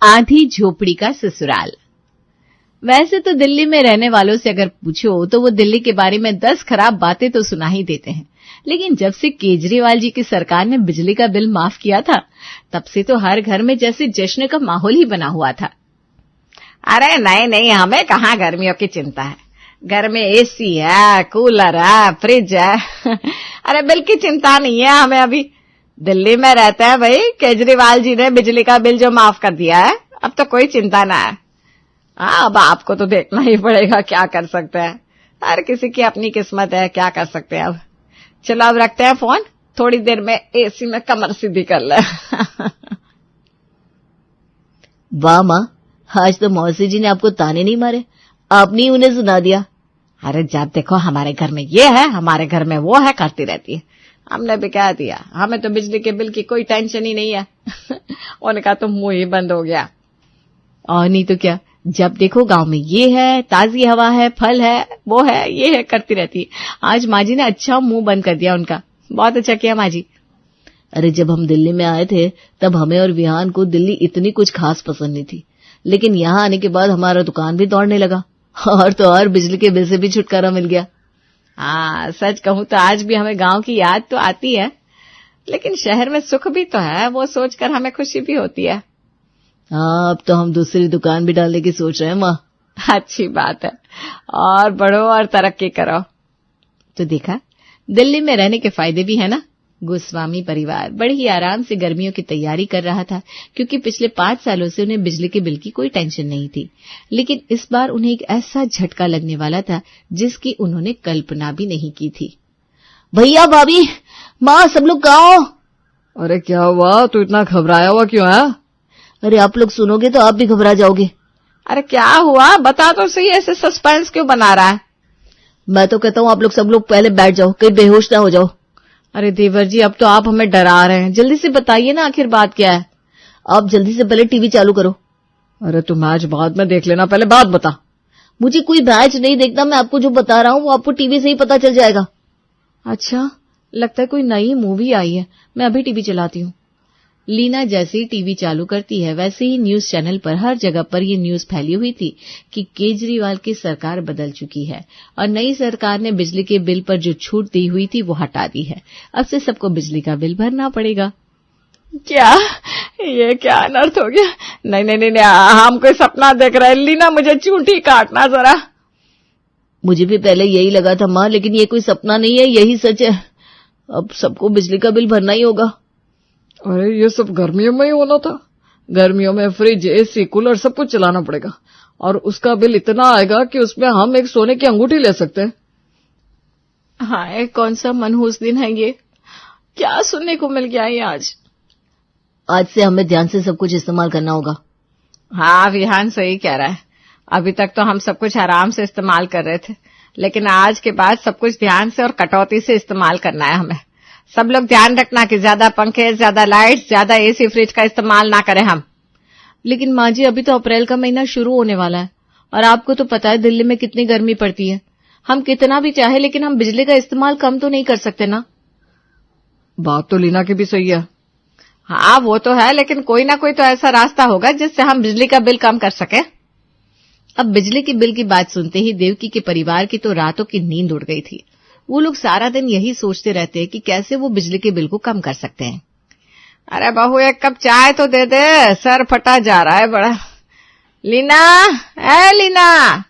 आधी झोपड़ी का ससुराल। वैसे तो दिल्ली में रहने वालों से अगर पूछो तो वो दिल्ली के बारे में 10 खराब बातें तो सुना ही देते हैं, लेकिन जब से केजरीवाल जी की सरकार ने बिजली का बिल माफ किया था तब से तो हर घर में जैसे जश्न का माहौल ही बना हुआ था। अरे नहीं, हमें कहाँ गर्मियों की चिंता है। घर में एसी है, कूलर है, फ्रिज है। अरे बिल की चिंता नहीं है हमें। अभी दिल्ली में रहते हैं भाई, केजरीवाल जी ने बिजली का बिल जो माफ कर दिया है, अब तो कोई चिंता ना है। हाँ, अब आपको तो देखना ही पड़ेगा, क्या कर सकते हैं। हर किसी की अपनी किस्मत है, क्या कर सकते हैं। अब चलो अब रखते हैं फोन, थोड़ी देर में एसी में कमर सीधी कर ले। वाह माँ, आज तो मौसी जी ने आपको ताने नहीं मारे, आपने ही उन्हें सुना दिया। अरे जब देखो हमारे घर में ये है, हमारे घर में वो है, करती रहती है। हमने भी कह दिया, हमें तो बिजली के बिल की कोई टेंशन ही नहीं है। उनका तो मुंह ही बंद हो गया। और नहीं तो क्या, जब देखो गांव में ये है, ताजी हवा है, फल है, वो है, ये है, करती रहती है। आज माँ जी ने अच्छा मुंह बंद कर दिया उनका। बहुत अच्छा किया माँ जी। अरे जब हम दिल्ली में आए थे तब हमें और विहान को दिल्ली इतनी कुछ खास पसंद नहीं थी, लेकिन यहाँ आने के बाद हमारा दुकान भी दौड़ने लगा और तो और बिजली के बिल से भी छुटकारा मिल गया। हाँ, सच कहूं तो आज भी हमें गांव की याद तो आती है, लेकिन शहर में सुख भी तो है, वो सोचकर हमें खुशी भी होती है। हाँ, अब तो हम दूसरी दुकान भी डालने की सोच रहे हैं माँ। अच्छी बात है, और बढ़ो और तरक्की करो। तो देखा, दिल्ली में रहने के फायदे भी है ना। गोस्वामी परिवार बड़े ही आराम से गर्मियों की तैयारी कर रहा था, क्योंकि पिछले 5 सालों से उन्हें बिजली के बिल की कोई टेंशन नहीं थी। लेकिन इस बार उन्हें एक ऐसा झटका लगने वाला था जिसकी उन्होंने कल्पना भी नहीं की थी। भैया, भाभी, माँ, सब लोग कहाँ हो? अरे क्या हुआ, तू इतना घबराया हुआ क्यों है? अरे आप लोग सुनोगे तो आप भी घबरा जाओगे। अरे क्या हुआ, बता तो सही, ऐसे सस्पेंस क्यों बना रहा है? मैं तो कहता हूँ आप लोग सब लोग पहले बैठ जाओ, कहीं बेहोश ना हो जाओ। अरे देवर जी, अब तो आप हमें डरा रहे हैं, जल्दी से बताइए ना आखिर बात क्या है। आप जल्दी से पहले टीवी चालू करो। अरे तू मैच बाद में देख लेना, पहले बात बता। मुझे कोई मैच नहीं देखना, मैं आपको जो बता रहा हूँ वो आपको टीवी से ही पता चल जाएगा। अच्छा, लगता है कोई नई मूवी आई है, मैं अभी टीवी चलाती हूँ। लीना जैसे ही टीवी चालू करती है वैसे ही न्यूज चैनल पर हर जगह पर ये न्यूज फैली हुई थी कि केजरीवाल की सरकार बदल चुकी है और नई सरकार ने बिजली के बिल पर जो छूट दी हुई थी वो हटा दी है। अब से सबको बिजली का बिल भरना पड़ेगा। क्या, ये क्या अनर्थ हो गया? नहीं, हम कोई सपना देख रहे हैं। लीना, मुझे चूंटी काटना जरा। मुझे भी पहले यही लगा था माँ, लेकिन ये कोई सपना नहीं है, यही सच है। अब सबको बिजली का बिल भरना ही होगा। अरे ये सब गर्मियों में ही होना था। गर्मियों में फ्रिज, एसी, कूलर सब कुछ चलाना पड़ेगा और उसका बिल इतना आएगा कि उसमें हम एक सोने की अंगूठी ले सकते हैं। हाँ, कौन सा मनहूस दिन है ये, क्या सुनने को मिल गया है आज से हमें ध्यान से सब कुछ इस्तेमाल करना होगा। हाँ, विहान सही कह रहा है। अभी तक तो हम सब कुछ आराम से इस्तेमाल कर रहे थे, लेकिन आज के बाद सब कुछ ध्यान से और कटौती से इस्तेमाल करना है हमें। सब लोग ध्यान रखना कि ज्यादा पंखे, ज्यादा लाइट्स, ज्यादा एसी, फ्रिज का इस्तेमाल ना करें हम। लेकिन माँ जी, अभी तो अप्रैल का महीना शुरू होने वाला है और आपको तो पता है दिल्ली में कितनी गर्मी पड़ती है। हम कितना भी चाहे लेकिन हम बिजली का इस्तेमाल कम तो नहीं कर सकते ना। बात तो लीना की भी सही है। हाँ, वो तो है, लेकिन कोई ना कोई तो ऐसा रास्ता होगा जिससे हम बिजली का बिल कम कर सके। अब बिजली के बिल की बात सुनते ही देवकी के परिवार की तो रातों की नींद उड़ गई थी। वो लोग सारा दिन यही सोचते रहते हैं कि कैसे वो बिजली के बिल को कम कर सकते हैं। अरे बहू, एक कप चाय तो दे दे, सर फटा जा रहा है बड़ा। लीना, ए लीना।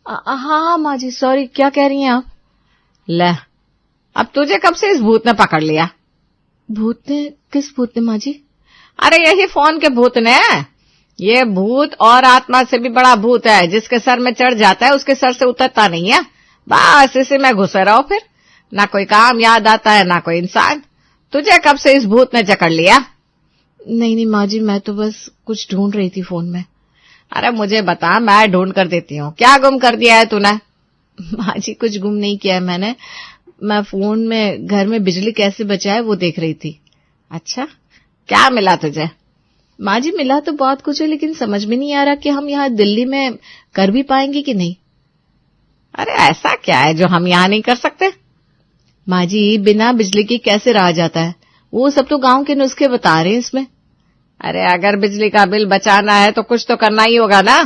हाँ माँ जी, सॉरी, क्या कह रही हैं आप? ले, अब तुझे कब से इस भूत ने पकड़ लिया? भूत ने? किस भूत ने माँ जी? अरे यही फोन के भूत ने। ये भूत और आत्मा से भी बड़ा भूत है, जिसके सर में चढ़ जाता है उसके सर से उतरता नहीं है। बस इसी में घुसे रहो, फिर ना कोई काम याद आता है ना कोई इंसान। तुझे कब से इस भूत ने जकड़ लिया? नहीं माँ जी, मैं तो बस कुछ ढूंढ रही थी फोन में। अरे मुझे बता, मैं ढूंढ कर देती हूँ। क्या गुम कर दिया है तूने? माँ जी, कुछ गुम नहीं किया है मैंने। मैं फोन में घर में बिजली कैसे बचाए वो देख रही थी। अच्छा, क्या मिला तुझे? माँ जी, मिला तो बहुत कुछ है, लेकिन समझ में नहीं आ रहा कि हम यहाँ दिल्ली में कर भी पाएंगे कि नहीं। अरे ऐसा क्या है जो हम यहाँ नहीं कर सकते? माँ जी, बिना बिजली के कैसे रहा जाता है? वो सब तो गांव के नुस्खे बता रहे हैं इसमें। अरे अगर बिजली का बिल बचाना है तो कुछ तो करना ही होगा ना।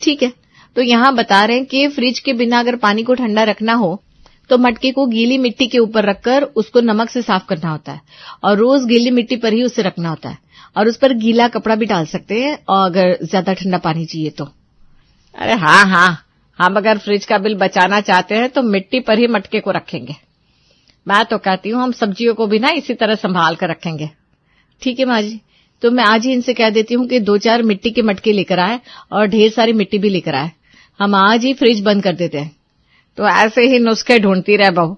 ठीक है, तो यहाँ बता रहे हैं कि फ्रिज के बिना अगर पानी को ठंडा रखना हो तो मटके को गीली मिट्टी के ऊपर रखकर उसको नमक से साफ करना होता है और रोज गीली मिट्टी पर ही उसे रखना होता है और उस पर गीला कपड़ा भी डाल सकते हैं और अगर ज्यादा ठंडा पानी चाहिए तो। अरे हाँ हाँ, हम अगर फ्रिज का बिल बचाना चाहते हैं तो मिट्टी पर ही मटके को रखेंगे। मैं तो कहती हूँ हम सब्जियों को भी ना इसी तरह संभाल कर रखेंगे। ठीक है माँ जी, तो मैं आज ही इनसे कह देती हूँ कि 2-4 मिट्टी के मटके लेकर आए और ढेर सारी मिट्टी भी लेकर आए। हम आज ही फ्रिज बंद कर देते हैं। तो ऐसे ही नुस्खे ढूंढती रह बहू,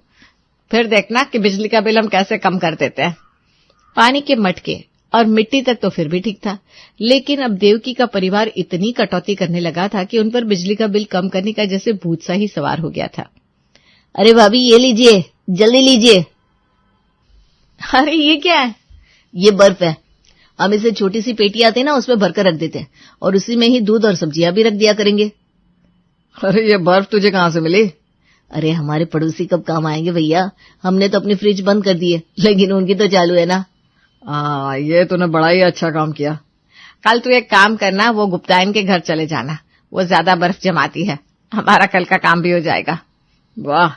फिर देखना कि बिजली का बिल हम कैसे कम कर देते हैं। पानी के मटके और मिट्टी तक तो फिर भी ठीक था, लेकिन अब देवकी का परिवार इतनी कटौती करने लगा था कि उन पर बिजली का बिल कम करने का जैसे भूत सा ही सवार हो गया था। अरे भाभी ये लीजिए, जल्दी लीजिए। अरे ये क्या है? ये बर्फ है। हम इसे छोटी सी पेटी आती है ना, उसमें भरकर रख देते हैं और उसी में ही दूध और सब्जियां भी रख दिया करेंगे। अरे ये बर्फ तुझे कहाँ से मिली? अरे हमारे पड़ोसी कब काम आएंगे भैया, हमने तो अपनी फ्रिज बंद कर दी है लेकिन उनकी तो चालू है ना। ये तूने बड़ा ही अच्छा काम किया। कल तू एक काम करना, वो गुप्तायन के घर चले जाना, वो ज्यादा बर्फ जमाती है, हमारा कल का काम भी हो जाएगा। वाह,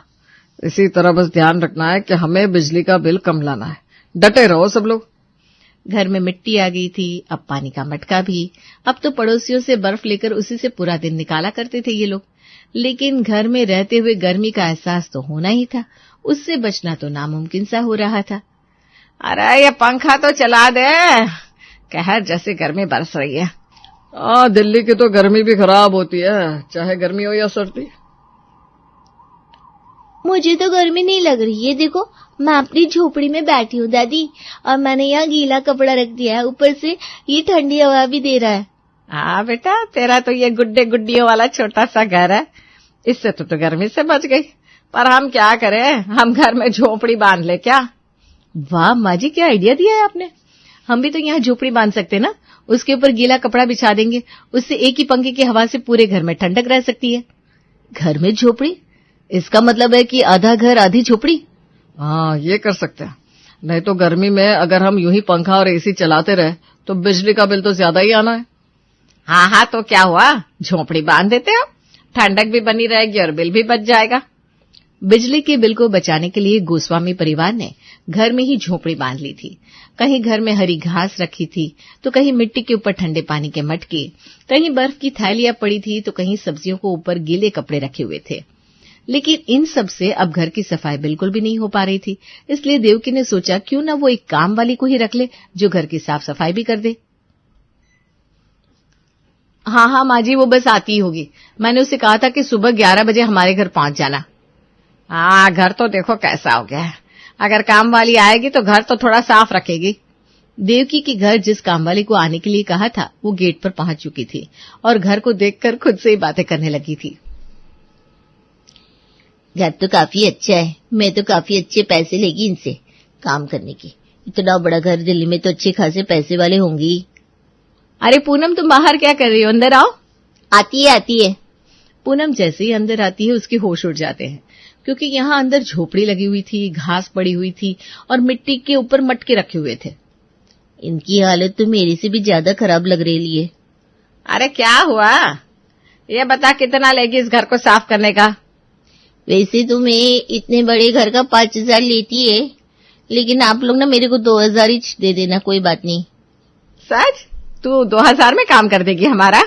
इसी तरह बस ध्यान रखना है कि हमें बिजली का बिल कम लाना है। डटे रहो सब लोग। घर में मिट्टी आ गई थी, अब पानी का मटका भी। अब तो पड़ोसियों से बर्फ लेकर उसी से पूरा दिन निकाला करते थे ये लोग। लेकिन घर में रहते हुए गर्मी का एहसास तो होना ही था, उससे बचना तो नामुमकिन सा हो रहा था। अरे ये पंखा तो चला दे, कहर जैसी गर्मी बरस रही है। दिल्ली की तो गर्मी भी खराब होती है, चाहे गर्मी हो या सर्दी। मुझे तो गर्मी नहीं लग रही है, देखो मैं अपनी झोपड़ी में बैठी हूँ दादी, और मैंने यहाँ गीला कपड़ा रख दिया है, ऊपर से ये ठंडी हवा भी दे रहा है। हाँ बेटा, तेरा तो ये गुड्डे गुड्डियों वाला छोटा सा घर है, इससे तो गर्मी से बच गई। पर हम क्या करें, हम घर में झोपड़ी बांध ले क्या? वाह माँ जी, क्या आइडिया दिया है आपने। हम भी तो यहाँ झोपड़ी बांध सकते ना, उसके ऊपर गीला कपड़ा बिछा देंगे, उससे एक ही पंखे की हवा से पूरे घर में ठंडक रह सकती है। घर में झोपड़ी? इसका मतलब है कि आधा घर आधी झोपड़ी। हाँ, ये कर सकते हैं। नहीं तो गर्मी में अगर हम यूं ही पंखा और एसी चलाते रहे तो बिजली का बिल तो ज्यादा ही आना है। हाँ हाँ, तो क्या हुआ, झोपड़ी बांध देते हो, ठंडक भी बनी रहेगी और बिल भी बच जाएगा। बिजली के बिल को बचाने के लिए गोस्वामी परिवार ने घर में ही झोपड़ी बांध ली थी। कहीं घर में हरी घास रखी थी, तो कहीं मिट्टी के ऊपर ठंडे पानी के मटके, कहीं बर्फ की थैलियां पड़ी थी, तो कहीं सब्जियों को ऊपर गीले कपड़े रखे हुए थे। लेकिन इन सब से अब घर की सफाई बिल्कुल भी नहीं हो पा रही थी, इसलिए देवकी ने सोचा क्यों ना वो एक काम वाली को ही रख ले जो घर की साफ सफाई भी कर दे। हाँ हाँ माँ जी, वो बस आती ही होगी। मैंने उसे कहा था कि सुबह 11 बजे हमारे घर पहुंच जाना। हाँ, घर तो देखो कैसा हो गया है, अगर काम वाली आएगी तो घर तो थोड़ा साफ रखेगी। देवकी के घर जिस काम वाली को आने के लिए कहा था वो गेट पर पहुंच चुकी थी और घर को देखकर खुद से ही बातें करने लगी थी। घर तो काफी अच्छा है, मैं तो काफी अच्छे पैसे लेगी इनसे काम करने की। इतना बड़ा घर दिल्ली में तो अच्छे खासे पैसे वाले होंगी। अरे पूनम, तुम बाहर क्या कर रही हो, अंदर आओ। आती है। पूनम जैसे ही अंदर आती है उसके होश उड़ जाते हैं, क्योंकि यहाँ अंदर झोपड़ी लगी हुई थी, घास पड़ी हुई थी और मिट्टी के ऊपर मटके रखे हुए थे। इनकी हालत तो मेरे से भी ज्यादा खराब लग रही है। अरे क्या हुआ, ये बता कितना लेगी इस घर को साफ करने का? वैसे तो मैं इतने बड़े घर का 5,000 लेती है, लेकिन आप लोग ना मेरे को 2,000 ही दे देना, कोई बात नहीं। सच? तू 2,000 में काम कर देगी हमारा?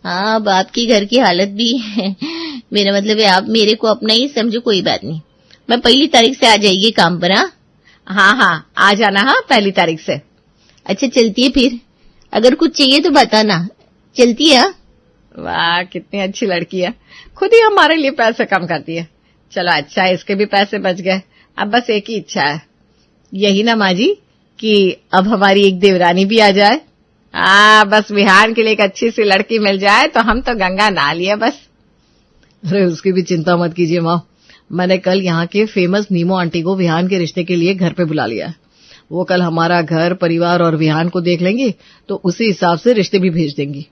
हाँ, अब आपकी घर की हालत भी मेरा मतलब है आप मेरे को अपना ही समझो, कोई बात नहीं। मैं 1 तारीख से आ जाएगी काम पर। हाँ हाँ, आ जाना। हाँ, 1 तारीख से। अच्छा चलती है फिर, अगर कुछ चाहिए तो बताना। चलती है। वाह, कितनी अच्छी लड़की है, खुद ही हमारे लिए पैसे कम करती है। चलो अच्छा है, इसके भी पैसे बच गए। अब बस एक ही इच्छा है, यही ना माँ जी, कि अब हमारी एक देवरानी भी आ जाए। बस विहान के लिए एक अच्छी सी लड़की मिल जाए तो हम तो गंगा नहा लिए बस। अरे उसकी भी चिंता मत कीजिए माँ, मैंने कल यहाँ के फेमस नीमो आंटी को विहान के रिश्ते के लिए घर पे बुला लिया है। वो कल हमारा घर परिवार और विहान को देख लेंगी तो उसी हिसाब से रिश्ते भी भेज देंगी।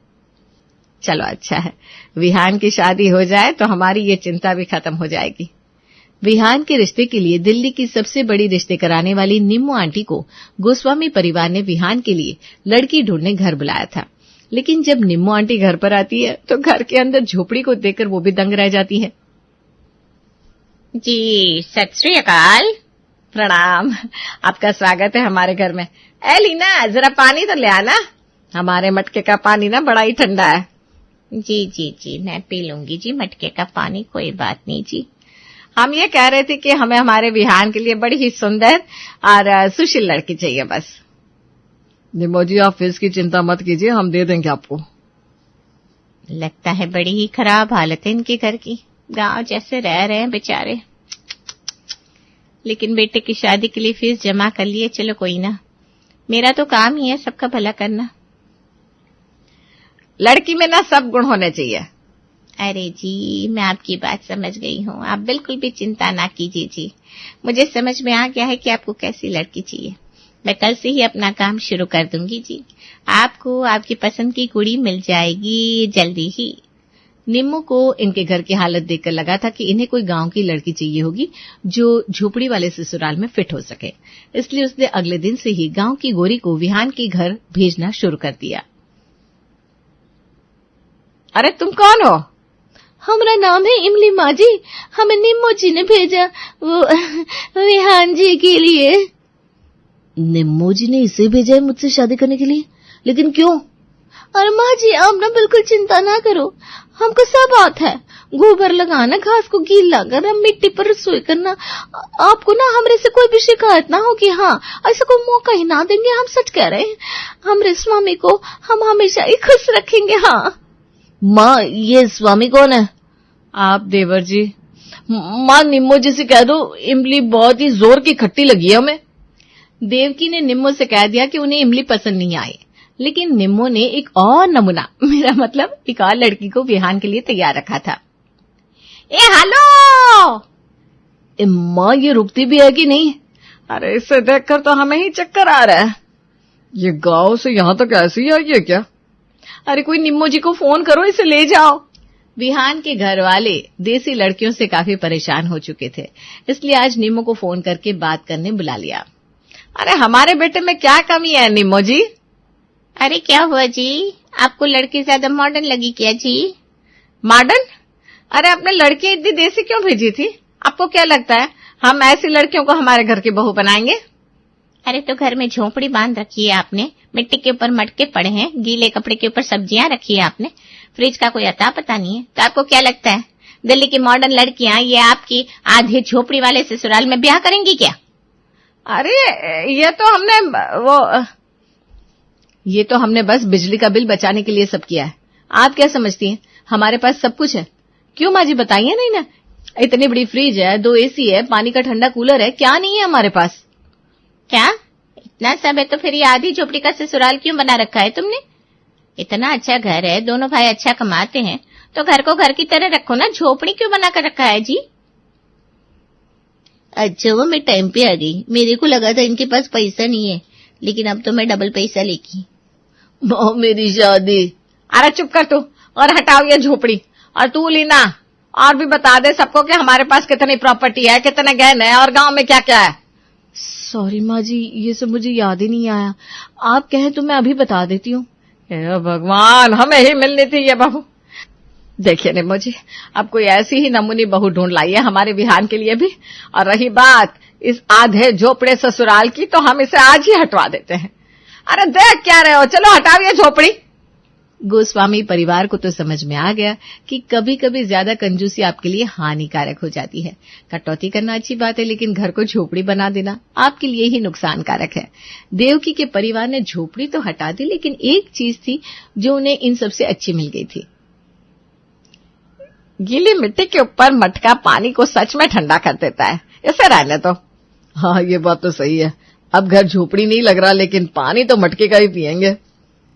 चलो अच्छा है, विहान की शादी हो जाए तो हमारी ये चिंता भी खत्म हो जाएगी। विहान के रिश्ते के लिए दिल्ली की सबसे बड़ी रिश्ते कराने वाली निम्मो आंटी को गोस्वामी परिवार ने विहान के लिए लड़की ढूंढने घर बुलाया था। लेकिन जब निम्मो आंटी घर पर आती है तो घर के अंदर झोपड़ी को देखकर वो भी दंग रह जाती है। जी सत श्री अकाल, प्रणाम। आपका स्वागत है हमारे घर में। ए लीना, जरा पानी तो ले आना, हमारे मटके का पानी ना बड़ा ही ठंडा है। जी जी जी, मैं पी लूंगी जी मटके का पानी, कोई बात नहीं जी। हम ये कह रहे थे कि हमें हमारे विहान के लिए बड़ी ही सुंदर और सुशील लड़की चाहिए बस। निम्मो जी, आप फीस की चिंता मत कीजिए, हम दे देंगे आपको। लगता है बड़ी ही खराब हालत है इनके घर की, गांव जैसे रह रहे हैं बेचारे। लेकिन बेटे की शादी के लिए फीस जमा कर लिए, चलो कोई ना, मेरा तो काम ही है सबका भला करना। लड़की में ना सब गुण होने चाहिए। अरे जी, मैं आपकी बात समझ गई हूँ, आप बिल्कुल भी चिंता ना कीजिए जी। मुझे समझ में आ गया है कि आपको कैसी लड़की चाहिए। मैं कल से ही अपना काम शुरू कर दूंगी जी। आपको आपकी पसंद की कुड़ी मिल जाएगी जल्दी ही। निम्मो को इनके घर की हालत देखकर लगा था कि इन्हें कोई गांव की लड़की चाहिए होगी जो झोपड़ी वाले ससुराल में फिट हो सके। इसलिए उसने अगले दिन से ही गांव की गोरी को विहान के घर भेजना शुरू कर दिया। अरे तुम कौन हो? हमारा नाम है इमली माँ जी, हमें निम्मो जी ने भेजा वो विहान जी के लिए। निम्मो जी ने इसे भेजा है मुझसे शादी करने के लिए, लेकिन क्यों? अरे माँ जी, आप ना बिल्कुल चिंता ना करो, हमको सब आता है। गोबर लगाना, घास को गीला करना, मिट्टी पर रसोई करना। आपको ना हमरे से कोई भी शिकायत ना होगी। हाँ, ऐसा कोई मौका ही ना देंगे, हम सच कह रहे हैं। हमरे स्वामी को हम हमेशा ही खुश रखेंगे। हाँ माँ, ये स्वामी कौन है? आप देवर जी। माँ, निम्मो जी से कह दो इमली बहुत ही जोर की खट्टी लगी है हमें। देवकी ने निम्मो से कह दिया कि उन्हें इमली पसंद नहीं आई। लेकिन निम्मो ने एक और नमूना, मेरा मतलब एक और लड़की को विहान के लिए तैयार रखा था। ए हेलो! माँ, ये रुकती भी है कि नहीं? अरे इसे देखकर तो हमें ही चक्कर आ रहा है। ये गांव से यहाँ तक ऐसे ही आई है क्या? अरे कोई निम्मो जी को फोन करो, इसे ले जाओ। विहान के घर वाले देसी लड़कियों से काफी परेशान हो चुके थे, इसलिए आज निम्मो को फोन करके बात करने बुला लिया। अरे हमारे बेटे में क्या कमी है निम्मो जी? अरे क्या हुआ जी, आपको लड़की ज्यादा मॉडर्न लगी क्या जी? मॉडर्न? अरे अपने लड़की इतनी देसी क्यों भेजी थी? आपको क्या लगता है हम ऐसी लड़कियों को हमारे घर की बहू बनाएंगे? अरे तो घर में झोपड़ी बांध रखी है आपने, मिट्टी के ऊपर मटके पड़े हैं, गीले कपड़े के ऊपर सब्जियां रखी है आपने, फ्रिज का कोई अता पता नहीं है। तो आपको क्या लगता है दिल्ली की मॉडर्न लड़कियां ये आपकी आधे झोपड़ी वाले ससुराल में ब्याह करेंगी क्या? अरे ये तो हमने बस बिजली का बिल बचाने के लिए सब किया है। आप क्या समझती हैं हमारे पास सब कुछ है? क्यों माँ जी, बताइए नहीं ना। इतनी बड़ी फ्रिज है, 2 AC है, पानी का ठंडा कूलर है, क्या नहीं है हमारे पास? क्या इतना सब है तो फिर ये आधी झोपड़ी का ससुराल क्यों बना रखा है तुमने? इतना अच्छा घर है, दोनों भाई अच्छा कमाते हैं, तो घर को घर की तरह रखो ना, झोपड़ी क्यों बना कर रखा है जी? अच्छा, वो मैं टाइम पे आ गई, मेरे को लगा था इनके पास पैसा नहीं है, लेकिन अब तो मैं डबल पैसा लेगी। मेरी शादी। अरे चुप कर तू, और हटाओ ये झोपड़ी। और तू लीना, और भी बता दे सबको कि हमारे पास कितनी प्रॉपर्टी है, कितने गहने हैं और गांव में क्या क्या है। सॉरी माँ जी, ये सब मुझे याद ही नहीं आया। आप कहें तो मैं अभी बता देती हूँ। भगवान, हमें ही मिलनी थी ये बहू। देखिए निम्मो जी, अब कोई ऐसी ही नमूनी बहू ढूंढ लाइए हमारे विहान के लिए भी। और रही बात इस आधे झोपड़े ससुराल की, तो हम इसे आज ही हटवा देते हैं। अरे देख क्या रहे हो, चलो हटाओ ये झोपड़ी। गोस्वामी परिवार को तो समझ में आ गया कि कभी कभी ज्यादा कंजूसी आपके लिए हानिकारक हो जाती है। कटौती करना अच्छी बात है, लेकिन घर को झोपड़ी बना देना आपके लिए ही नुकसानकारक है। देवकी के परिवार ने झोपड़ी तो हटा दी, लेकिन एक चीज थी जो उन्हें इन सबसे अच्छी मिल गई थी। गीली मिट्टी के ऊपर मटका पानी को सच में ठंडा कर देता है, इसे रहने तो। हाँ, ये बात तो सही है। अब घर झोपड़ी नहीं लग रहा, लेकिन पानी तो मटके का ही पिएंगे।